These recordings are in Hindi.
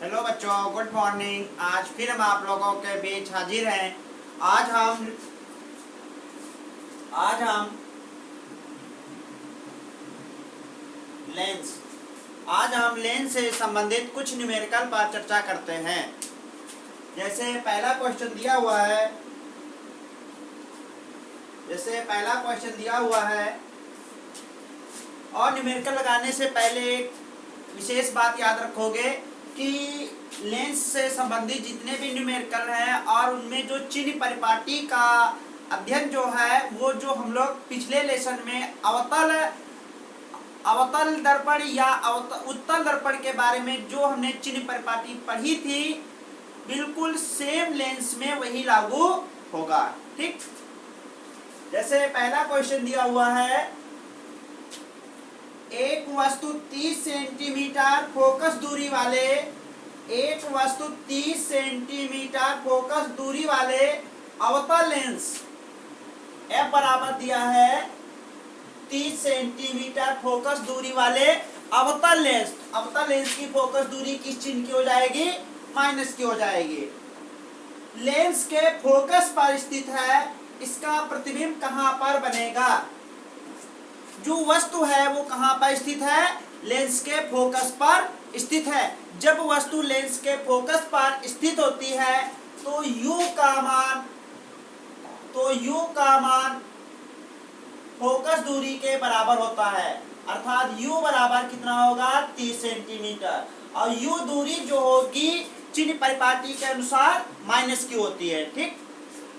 हेलो बच्चों, गुड मॉर्निंग। आज फिर हम आप लोगों के बीच हाजिर हैं। आज हम लेंस आज हम लेंस से संबंधित कुछ न्यूमेरिकल पर चर्चा करते हैं। जैसे पहला क्वेश्चन दिया हुआ है और न्यूमेरिकल लगाने से पहले एक विशेष बात याद रखोगे कि लेंस से संबंधित जितने भी न्यूमेरिकल हैं और उनमें जो चिन्ह परिपाटी का अध्ययन जो है वो जो हम लोग पिछले लेसन में अवतल दर्पण या उत्तल दर्पण के बारे में जो हमने चिन्ह परिपाटी पढ़ी थी, बिल्कुल सेम लेंस में वही लागू होगा। ठीक, जैसे पहला क्वेश्चन दिया हुआ है, एक वस्तु 30 सेंटीमीटर फोकस दूरी वाले अवतल लेंस F बराबर दिया है 30 सेंटीमीटर फोकस दूरी वाले अवतल लेंस की फोकस दूरी किस चिन्ह की हो जाएगी? माइनस की हो जाएगी। लेंस के फोकस पर स्थित है, इसका प्रतिबिंब कहां पर बनेगा? जो वस्तु है वो कहां पर स्थित है? लेंस के फोकस पर स्थित है। जब वस्तु लेंस के फोकस पर स्थित होती है तो u का मान फोकस दूरी के बराबर होता है, अर्थात u बराबर कितना होगा? 30 सेंटीमीटर। और u दूरी जो होगी चिन्ह परिपाटी के अनुसार माइनस की होती है। ठीक,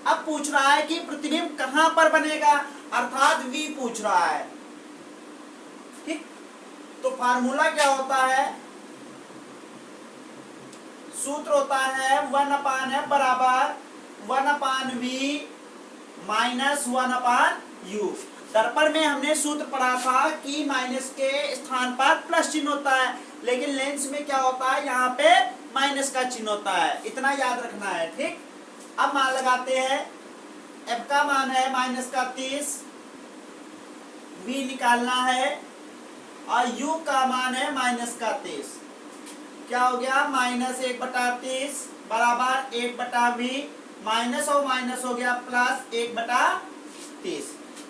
अब पूछ रहा है कि प्रतिबिंब कहां पर बनेगा, अर्थात v पूछ रहा है। ठीक, तो फार्मूला क्या होता है? सूत्र होता है 1/f बराबर 1/v माइनस 1/u। दर्पण में हमने सूत्र पढ़ा था कि माइनस के स्थान पर प्लस चिन्ह होता है, लेकिन लेंस में क्या होता है? यहाँ पे माइनस का चिन्ह होता है, इतना याद रखना है। ठीक, अब मान लगाते हैं। f का मान है माइनस का 30, v निकालना है और u का मान है माइनस का 30। क्या हो गया? माइनस 1/30 बराबर 1/v, माइनस और माइनस हो गया प्लस 1/30।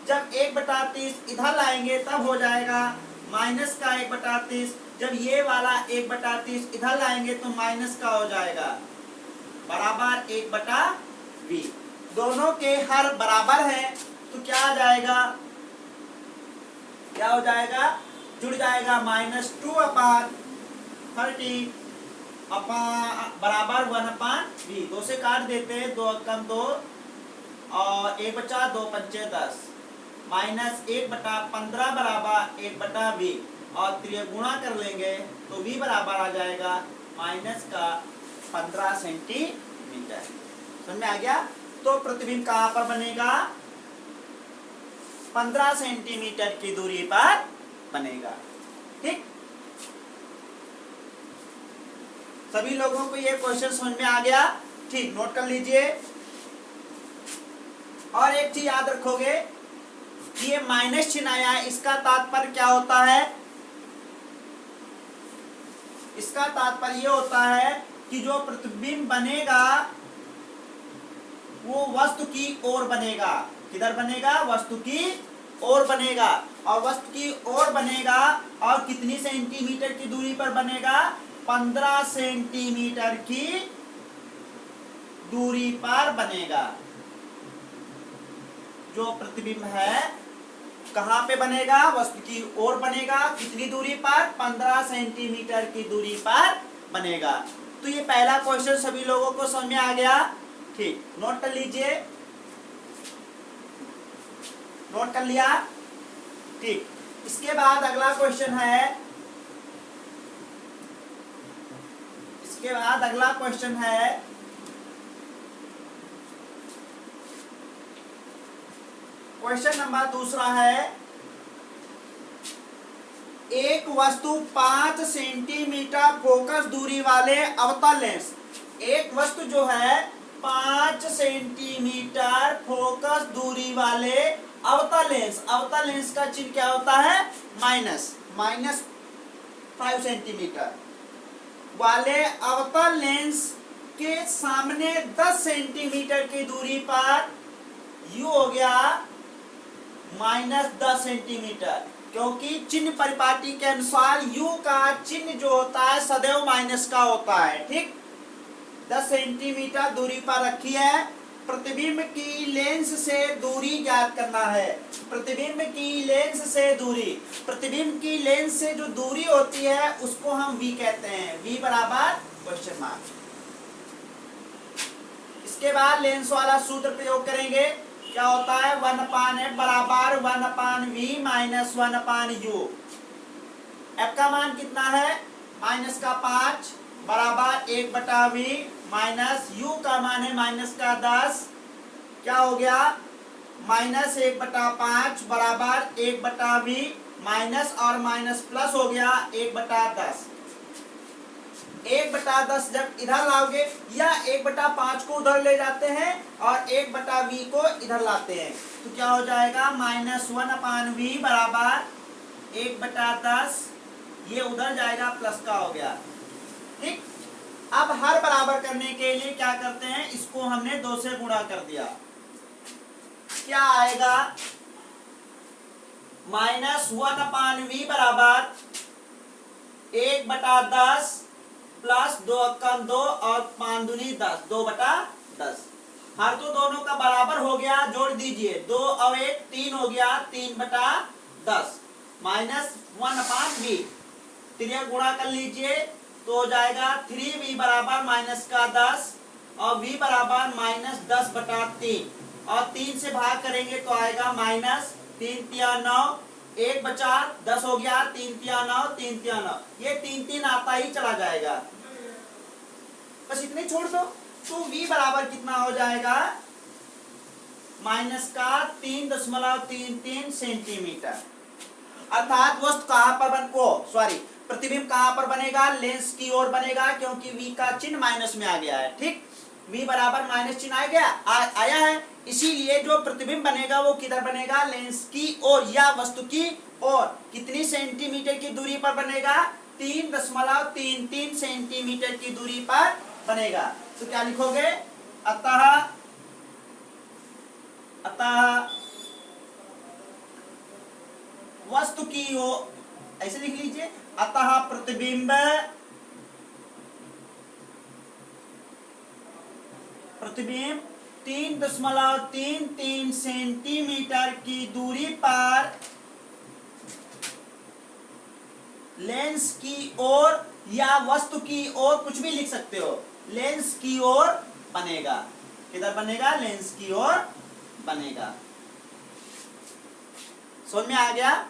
जब 1/30 इधर लाएंगे तब हो जाएगा माइनस का 1/30। जब ये वाला 1/30 इधर लाएंगे तो माइनस का हो जाएगा बराबर 1/v। दोनों के हर बराबर है तो क्या आ जाएगा? क्या हो जाएगा? जुड़ जाएगा -2/30 बराबर 1/v। 2 से काट देते हैं, 2 कम 2 और 1 बचा 2 पंचे 10, माइनस 1/15 बराबर 1/v और त्रिगुणा कर लेंगे तो v बराबर आ जाएगा माइनस का 15 सेंटीमीटर। समझ में आ गया? तो प्रतिबिंब कहां पर बनेगा? 15 सेंटीमीटर की दूरी पर बनेगा। ठीक, सभी लोगों को ये क्वेश्चन समझ में आ गया? ठीक, नोट कर लीजिए। और एक चीज याद रखोगे कि ये माइनस चिन्ह आया है, इसका तात्पर्य क्या होता है? इसका तात्पर्य ये होता है कि जो प्रतिबिंब बनेगा वो वस्तु की ओर बनेगा। किधर बनेगा? वस्तु की ओर बनेगा। और वस्तु की ओर बनेगा और कितनी सेंटीमीटर की दूरी पर बनेगा? 15 सेंटीमीटर की दूरी पर बनेगा। जो प्रतिबिंब है कहां पे बनेगा? वस्तु की ओर बनेगा। कितनी दूरी पर? 15 सेंटीमीटर की दूरी पर बनेगा। तो ये पहला क्वेश्चन सभी लोगों को समझ में आ गया? ठीक, नोट कर लीजिए। नोट कर लिया? ठीक, इसके बाद अगला क्वेश्चन है, क्वेश्चन नंबर दूसरा है, एक वस्तु 5 सेंटीमीटर फोकस दूरी वाले अवतल लेंस। एक वस्तु जो है 5 सेंटीमीटर फोकस दूरी वाले अवतल लेंस का चिन्ह क्या होता है? Minus 5 centimetre. वाले अवतल लेंस के सामने 10 सेंटीमीटर की दूरी पर u हो गया -10 सेंटीमीटर, क्योंकि चिन्ह परिपाटी के अनुसार u का चिन्ह जो होता है सदैव माइनस का होता है। ठीक, 10 सेंटीमीटर दूरी पर रखी है। प्रतिबिंब की लेंस से दूरी ज्ञात करना है। प्रतिबिंब की लेंस से दूरी, प्रतिबिंब की लेंस से जो दूरी होती है उसको हम v कहते हैं। v बराबर क्वेश्चन मार्क। इसके बाद लेंस वाला सूत्र प्रयोग करेंगे। क्या होता है? 1/f बराबर 1/v माइनस 1/u। f का मान कितना है? माइनस का 5 बराबर 1/v माइनस u का मान है माइनस का 10। क्या हो गया? माइनस 1/5 बराबर 1/v माइनस और माइनस प्लस हो गया 1/10। 1/10 जब इधर लाओगे या 1/5 को उधर ले जाते हैं और 1/v को इधर लाते हैं तो क्या हो जाएगा? -1/v बराबर 1/10, ये उधर जाएगा प्लस का हो गया। ठीक, अब हर बराबर करने के लिए क्या करते हैं? इसको हमने 2 से गुणा कर दिया। क्या आएगा? -1/v बराबर 1/10 प्लस 2 × 2 और 5 दूनी 10, 2/10। हर तो दोनों का बराबर हो गया, जोड़ दीजिए 2 और 1 3 हो गया 3/10 माइनस 1/v। त्रिया गुणा कर लीजिए तो हो जाएगा 3v बराबर माइनस का 10 और v बराबर -10/3 और 3 से भाग करेंगे तो आएगा -3 × 9, 1 बचा 10 हो गया 3 × 9, 3 × 9, ये 3 आता ही चला जाएगा, बस इतने छोड़ दो। तो v बराबर कितना हो जाएगा? माइनस का 3.33 सेंटीमीटर। अर्थात वस्तु कहां पर प्रतिबिंब कहां पर बनेगा? लेंस की ओर बनेगा, क्योंकि v का चिन्ह माइनस में आ गया है। ठीक, v बराबर माइनस चिन्ह आ गया आया है, इसीलिए जो प्रतिबिंब बनेगा वो किधर बनेगा? लेंस की ओर या वस्तु की ओर। कितनी सेंटीमीटर की दूरी पर बनेगा? 3.33 सेंटीमीटर की दूरी पर बनेगा। तो क्या लिखोगे? अतः वस्तु की ओर, ऐसे लिख लीजिए, अतः प्रतिबिंब 3.33 सेंटीमीटर की दूरी पर लेंस की ओर या वस्तु की ओर, कुछ भी लिख सकते हो, लेंस की ओर बनेगा। किधर बनेगा? लेंस की ओर बनेगा। समझ में आ गया?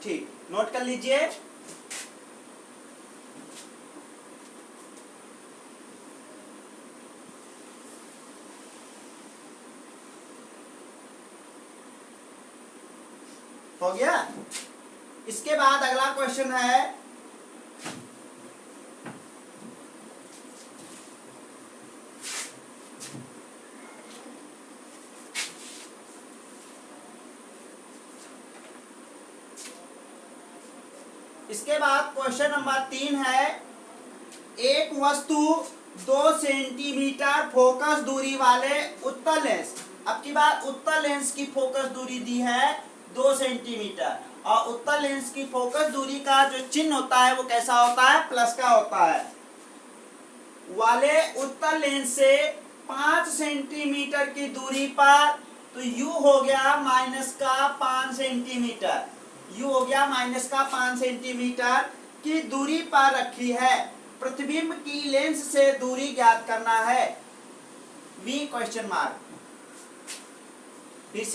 ठीक, नोट कर लीजिए। हो गया? इसके बाद अगला क्वेश्चन है, इसके बाद क्वेश्चन नंबर 3 है, एक वस्तु 2 सेंटीमीटर फोकस दूरी वाले उत्तल लेंस, अब की बात उत्तल लेंस की फोकस दूरी दी है 2 सेंटीमीटर, और उत्तल लेंस की फोकस दूरी का जो चिन्ह होता है वो कैसा होता है? प्लस का होता है। वाले उत्तल लेंस से 5 सेंटीमीटर की दूरी पर, तो u हो गया माइनस का 5 सेंटीमीटर, u हो गया माइनस का 5 सेंटीमीटर की दूरी पर रखी है। प्रतिबिंब की लेंस से दूरी ज्ञात करना है, v क्वेश्चन मार्क। फिर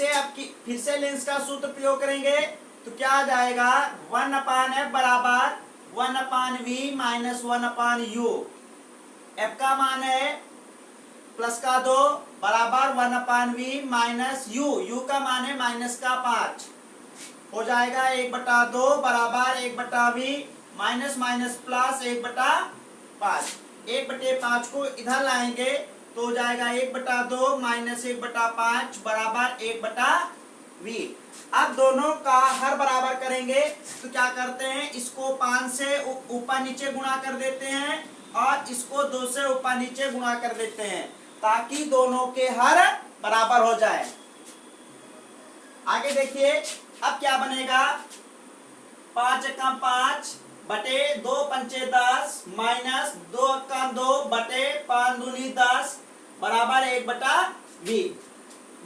से लेंस का सूत्र प्रयोग करेंगे तो क्या आ जाएगा? 1/f बराबर 1/v माइनस 1/u। f का मान है प्लस का 2 बराबर 1/v माइनस u का मान है माइनस का 5, हो जाएगा 1/2 बराबर 1/v माइनस माइनस प्लस 1/5। 1/5 को इधर लाएंगे तो हो जाएगा 1/2 माइनस 1/5 बराबर 1/v। अब दोनों का हर बराबर करेंगे तो क्या करते हैं? इसको 5 से ऊपर नीचे गुणा कर देते हैं और इसको 2 से ऊपर नीचे गुणा कर देते हैं ताकि दोनों के हर बराबर हो जाए। आगे देखिए अब क्या बनेगा, 5 एकम 5 बटे 2 पंचे 10 माइनस 2 एकम 2 बटे 5 दूनी 10 बराबर 1/v।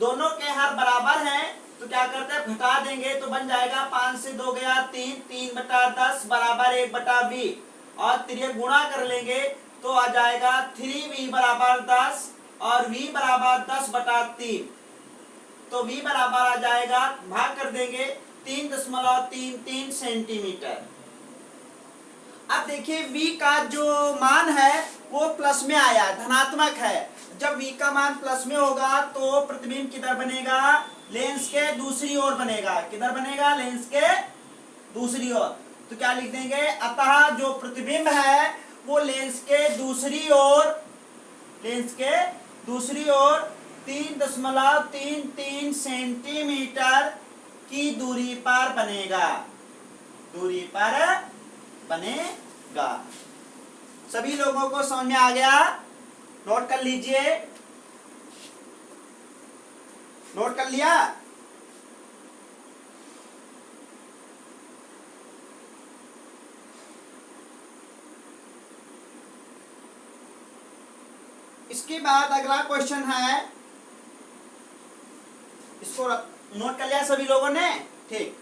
दोनों के हर बराबर हैं तो क्या करते हैं, घटा देंगे तो बन जाएगा 5 से 2 गया 3, 3/10 बराबर 1/v और त्रिय गुणा कर लेंगे तो आ जाएगा 3v बराबर 10 और v बराबर 10/3। तो v बराबर आ जाएगा, भाग कर देंगे 3.33 सेंटीमीटर। अब देखिए v का जो मान है वो प्लस में आया, धनात्मक है। जब v का मान प्लस में होगा तो प्रतिबिंब किधर बनेगा, लेंस के दूसरी ओर बनेगा। किधर बनेगा, लेंस के दूसरी ओर। तो क्या लिख देंगे, अतः जो प्रतिबिंब है वो लेंस के दूसरी ओर 3.33 सेंटीमीटर की दूरी पर बनेगा। सभी लोगों को समझ में आ गया, नोट कर लीजिए। नोट कर लिया। इसके बाद अगला क्वेश्चन है, इसको नोट कर लिया सभी लोगों ने, ठीक।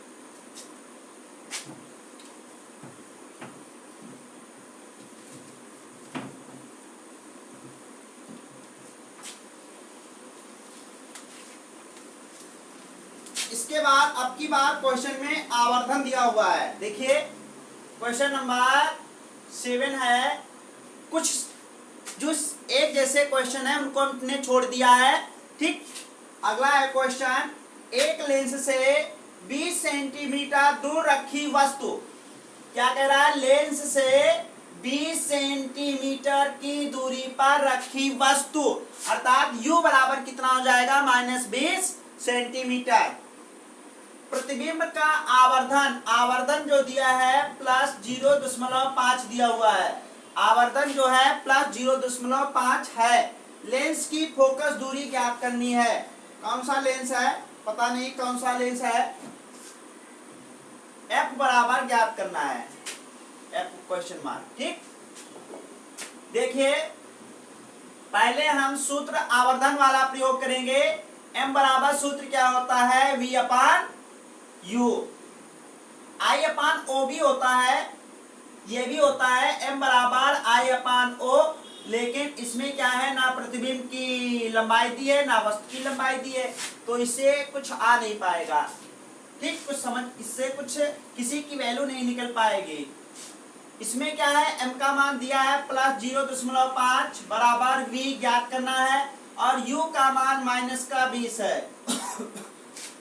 इसके बाद अब की बार क्वेश्चन में आवर्धन दिया हुआ है। देखिए क्वेश्चन नंबर 7 है। कुछ जो एक जैसे क्वेश्चन है उनको हमने छोड़ दिया है, ठीक। अगला है क्वेश्चन, एक लेंस से 20 सेंटीमीटर दूर रखी वस्तु, क्या कह रहा है, लेंस से 20 सेंटीमीटर की दूरी पर रखी वस्तु अर्थात u बराबर कितना हो जाएगा, -20 सेंटीमीटर। प्रतिबिंब का आवर्धन जो दिया है +0.5 दिया हुआ है। आवर्धन जो है +0.5 है। लेंस की फोकस दूरी ज्ञात करनी है। कौन सा लेंस है, पता नहीं कौन सा लेंस है, f बराबर ज्ञात करना है, f क्वेश्चन मार्क, ठीक। देखिए पहले हम सूत्र आवर्धन वाला प्रयोग करेंगे। m बराबर सूत्र क्या होता है, v/u। I/o भी होता है, ये भी होता है, m बराबर I/o। लेकिन इसमें क्या है, ना प्रतिबिंब की लंबाई दी है ना वस्तु की लंबाई दी है, तो इससे कुछ आ नहीं पाएगा, ठीक। कुछ समझ, इससे कुछ किसी की वैल्यू नहीं निकल पाएगी। इसमें क्या है, m का मान दिया है +0.5 बराबर v ज्ञात करना है और u का मान -20 है।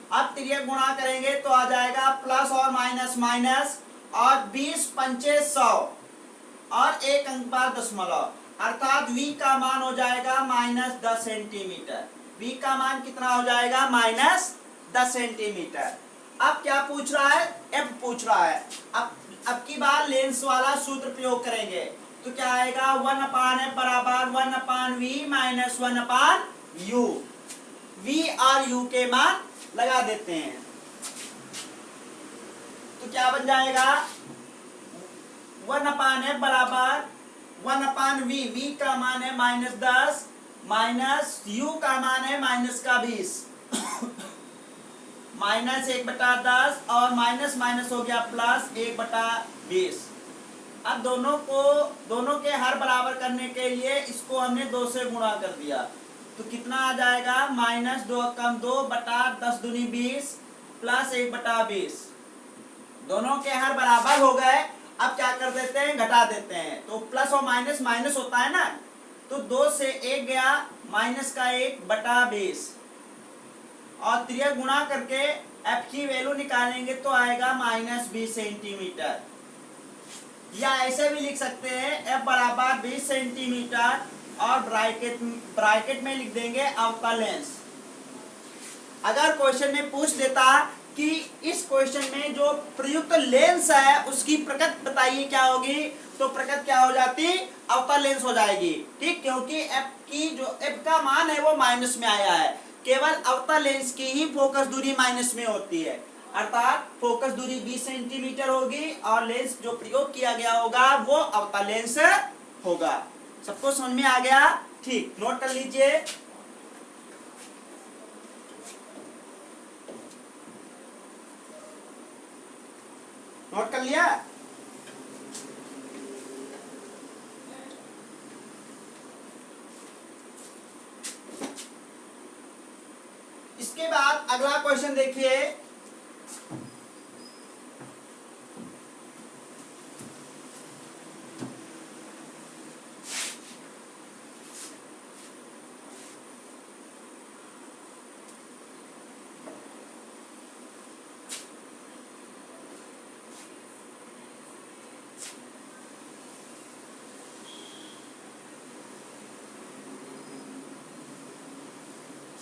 अब त्रियक गुणा करेंगे तो आ जाएगा प्लस और माइनस और 20 पंचे 100 और 1 अंक पर दशमलव, अर्थात v का मान हो जाएगा -10 सेंटीमीटर। v का मान कितना हो जाएगा, -10 सेंटीमीटर। अब क्या पूछ रहा है, f पूछ रहा है। अब की बार लेंस वाला सूत्र प्रयोग करेंगे तो क्या आएगा, 1/f बराबर 1/v - 1/u। v और u के मान लगा देते हैं तो क्या बन जाएगा, 1/f बराबर 1/v, v का मान है -10 माइनस u का मान है -20 -1/10 और माइनस हो गया +1/20। अब दोनों के हर बराबर करने के लिए इसको हमने 2 से गुणा कर दिया तो कितना आ जाएगा, -2 कम 2 बटा 10 दूनी 20 +1/20। दोनों के हर बराबर हो गए। अब क्या कर देते हैं, घटा देते हैं। तो प्लस और माइनस होता है ना, तो 2 से 1 गया, माइनस का 1/20 और त्रियक गुणा करके f की वैल्यू निकालेंगे तो आएगा -20 सेंटीमीटर। या ऐसे भी लिख सकते हैं, f बराबर 20 सेंटीमीटर और ब्रैकेट में लिख देंगे अवतल लेंस। अगर क्वेश्चन में पूछ देता कि इस क्वेश्चन में जो प्रयुक्त लेंस है उसकी प्रकृति बताइए क्या होगी, तो प्रकृत क्या हो जाती, अवतल लेंस हो जाएगी। ठीक, क्योंकि एफ की जो एफ का मान है वो माइनस में आया है, केवल अवतल लेंस की ही फोकस दूरी माइनस में होती है, अर्थात फोकस दूरी 20 सेंटीमीटर होगी और लेंस जो प्रयोग किया गया होगा वो अवतल लेंस होगा। सबको समझ में आ गया? ठीक, नोट कर लीजिए। नोट कर लिया? इसके बाद अगला क्वेश्चन देखिए।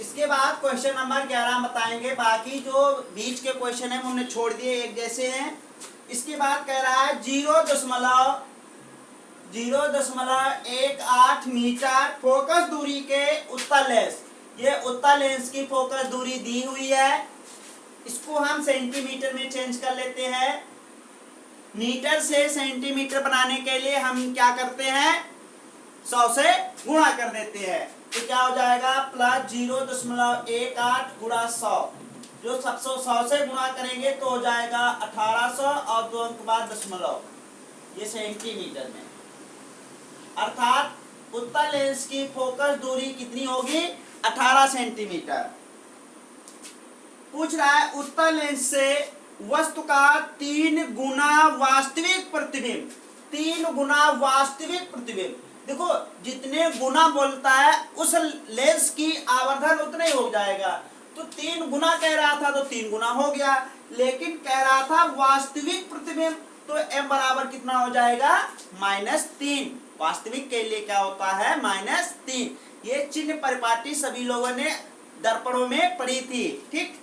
इसके बाद क्वेश्चन नंबर 11 बताएंगे, बाकी जो बीच के क्वेश्चन है हमने छोड़ दिए, एक जैसे हैं। इसके बाद कह रहा है 0.018 मीटर फोकस दूरी के उत्तल लेंस, ये उत्तल लेंस की फोकस दूरी दी हुई है, इसको हम सेंटीमीटर में चेंज कर लेते हैं। मीटर से सेंटीमीटर बनाने के लिए हम क्या करते हैं, 100 से गुणा कर देते हैं, तो क्या हो जाएगा प्लस 0.18 गुणा 100, जो 100 से गुणा करेंगे तो हो जाएगा 1800 और 2 अंक बाद दशमलव, ये सेंटीमीटर में, अर्थात उत्तल लेंस की फोकस दूरी कितनी होगी, 18 सेंटीमीटर। पूछ रहा है उत्तल लेंस से वस्तु का 3 गुना वास्तविक प्रतिबिंब, 3 गुना वास्तविक प्रतिबिंब, देखो जितने गुना बोलता है उस लेंस की आवर्धन उतना ही हो जाएगा, तो 3 गुना कह रहा था तो 3 गुना हो गया, लेकिन कह रहा था वास्तविक प्रतिबिंब, तो m बराबर कितना हो जाएगा, -3। वास्तविक के लिए क्या होता है, -3। ये चिन्ह परिपाटी सभी लोगों ने दर्पणों में पढ़ी थी। ठीक,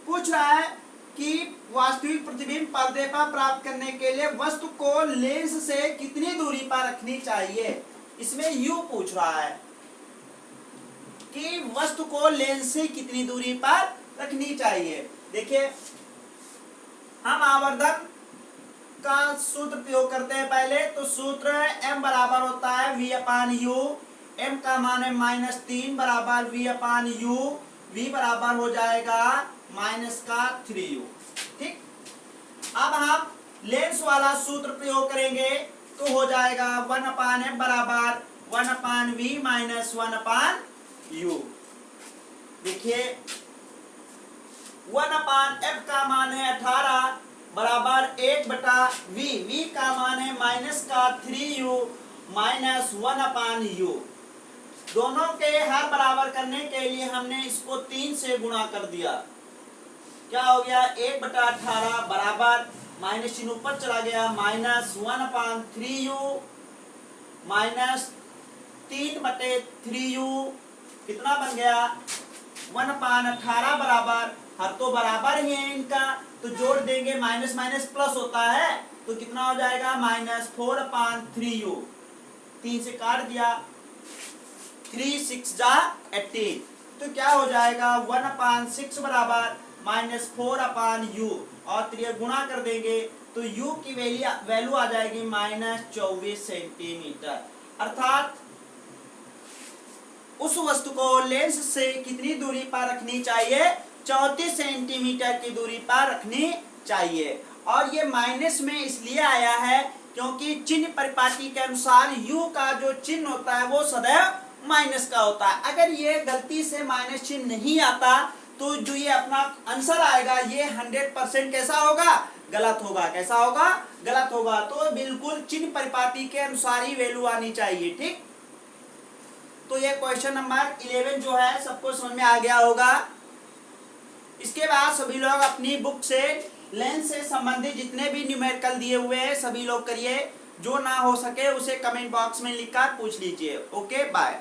पूछ रहा है कि वास्तविक प्रतिबिंब पर्दे पर प्राप्त करने के लिए वस्तु को लेंस से कितनी दूरी पर रखनी चाहिए। इसमें यू पूछ रहा है कि वस्तु को लेंस से कितनी दूरी पर रखनी चाहिए। देखिए हम आवर्धन का सूत्र प्रयोग करते हैं पहले, तो सूत्र m बराबर होता है v/u, m का मान है -3 बराबर v/u, v बराबर हो जाएगा -3u। ठीक, अब हम लेंस वाला सूत्र प्रयोग करेंगे तो हो जाएगा 1/m बराबर 1/v - 1/u। देखिए 1/f का मान है 18 बराबर 1/v, v का मान है -3u - 1/u। दोनों के हर बराबर करने के लिए हमने इसको 3 से गुणा कर दिया, क्या हो गया 1/18 बराबर माइनस चिन्ह ऊपर चला गया -1/3u -3/3u, कितना बन गया 1/18 बराबर, हर तो बराबर ही है इनका, तो जोड़ देंगे, माइनस माइनस प्लस होता है, तो कितना हो जाएगा -4/3u, 3 से काट दिया, 3 6 जा 18, तो क्या हो जाएगा 1/6 बराबर -4/u, और 3 गुणा कर देंगे तो u की वैल्यू आ जाएगी -24 सेंटीमीटर। अर्थात उस वस्तु को लेंस से कितनी दूरी पर रखनी चाहिए, 34 सेंटीमीटर की दूरी पर रखनी चाहिए। और ये माइनस में इसलिए आया है क्योंकि चिन्ह परिपाटी के अनुसार u का जो चिन्ह होता है वो सदैव माइनस का होता है। अगर ये गलती से माइनस चिन्ह नहीं आता तो जो ये अपना आंसर आएगा ये 100% कैसा होगा, गलत होगा। कैसा होगा, गलत होगा। तो बिल्कुल चिन्ह परिपाटी के अनुसार ही वैल्यू आनी चाहिए। ठीक, तो ये क्वेश्चन नंबर 11 जो है सबको समझ में आ गया होगा। इसके बाद सभी लोग अपनी बुक से लेंस से संबंधित जितने भी न्यूमेरिकल दिए हुए हैं सभी लोग करिए, जो ना हो सके उसे कमेंट बॉक्स में लिखकर पूछ लीजिए। Okay, bye.